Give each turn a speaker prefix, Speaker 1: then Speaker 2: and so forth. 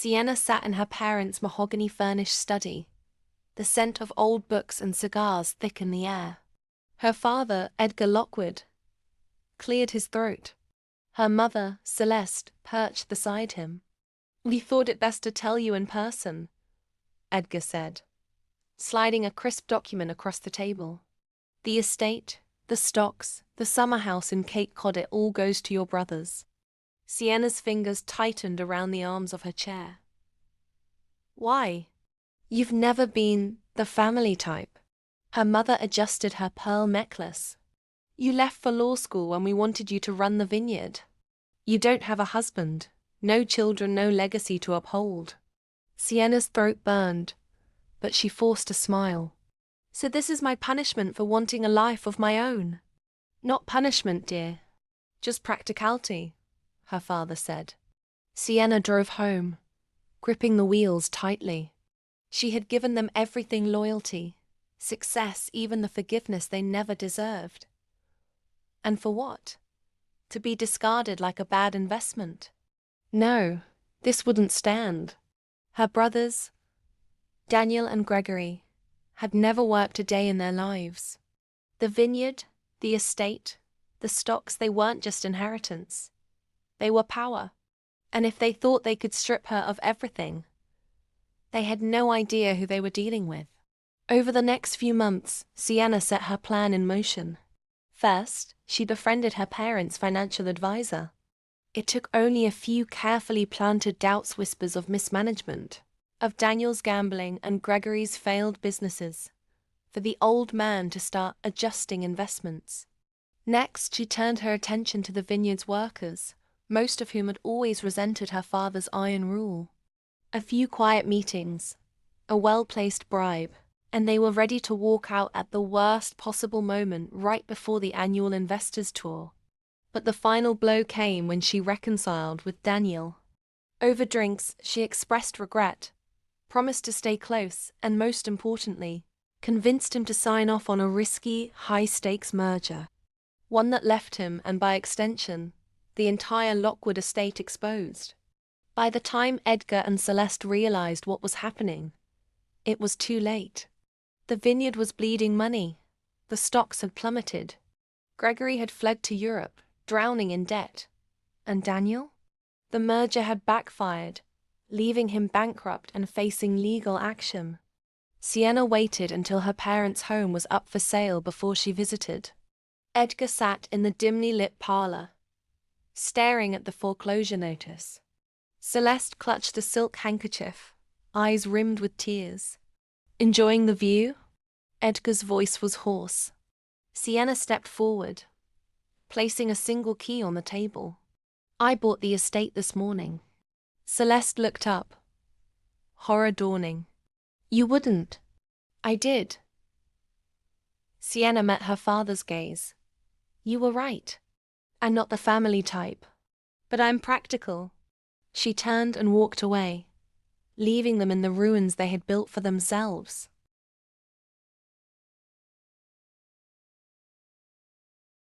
Speaker 1: Sienna sat in her parents' mahogany-furnished study. The scent of old books and cigars thick in the air. Her father, Edgar Lockwood, cleared his throat. Her mother, Celeste, perched beside him. "We thought it best to tell you in person," Edgar said, sliding a crisp document across the table. "The estate, the stocks, the summer house in Cape Cod, it all goes to your brothers." Sienna's fingers tightened around the arms of her chair. "Why? You've never been the family type." Her mother adjusted her pearl necklace. "You left for law school when we wanted you to run the vineyard. You don't have a husband, no children, no legacy to uphold." Sienna's throat burned, but she forced a smile. "So this is my punishment for wanting a life of my own?" "Not punishment, dear. Just practicality," her father said. Sienna drove home, gripping the wheels tightly. She had given them everything: loyalty, success, even the forgiveness they never deserved. And for what? To be discarded like a bad investment? No, this wouldn't stand. Her brothers, Daniel and Gregory, had never worked a day in their lives. The vineyard, the estate, the stocks, they weren't just inheritance. They were power. And if they thought they could strip her of everything, they had no idea who they were dealing with. Over the next few months, Sienna set her plan in motion. First, she befriended her parents' financial advisor. It took only a few carefully planted doubts, whispers of mismanagement, of Daniel's gambling and Gregory's failed businesses, for the old man to start adjusting investments. Next, she turned her attention to the vineyard's workers, most of whom had always resented her father's iron rule. A few quiet meetings, a well-placed bribe, and they were ready to walk out at the worst possible moment right before the annual investors' tour. But the final blow came when she reconciled with Daniel. Over drinks, she expressed regret, promised to stay close, and most importantly, convinced him to sign off on a risky, high-stakes merger. One that left him, and by extension, the entire Lockwood estate exposed. By the time Edgar and Celeste realized what was happening, it was too late. The vineyard was bleeding money. The stocks had plummeted. Gregory had fled to Europe, drowning in debt. And Daniel? The merger had backfired, leaving him bankrupt and facing legal action. Sienna waited until her parents' home was up for sale before she visited. Edgar sat in the dimly lit parlor, staring at the foreclosure notice. Celeste clutched a silk handkerchief, eyes rimmed with tears. "Enjoying the view?" Edgar's voice was hoarse. Sienna stepped forward, placing a single key on the table. "I bought the estate this morning." Celeste looked up, horror dawning. "You wouldn't." "I did." Sienna met her father's gaze. "You were right. I'm not the family type. But I'm practical." She turned and walked away, leaving them in the ruins they had built for themselves.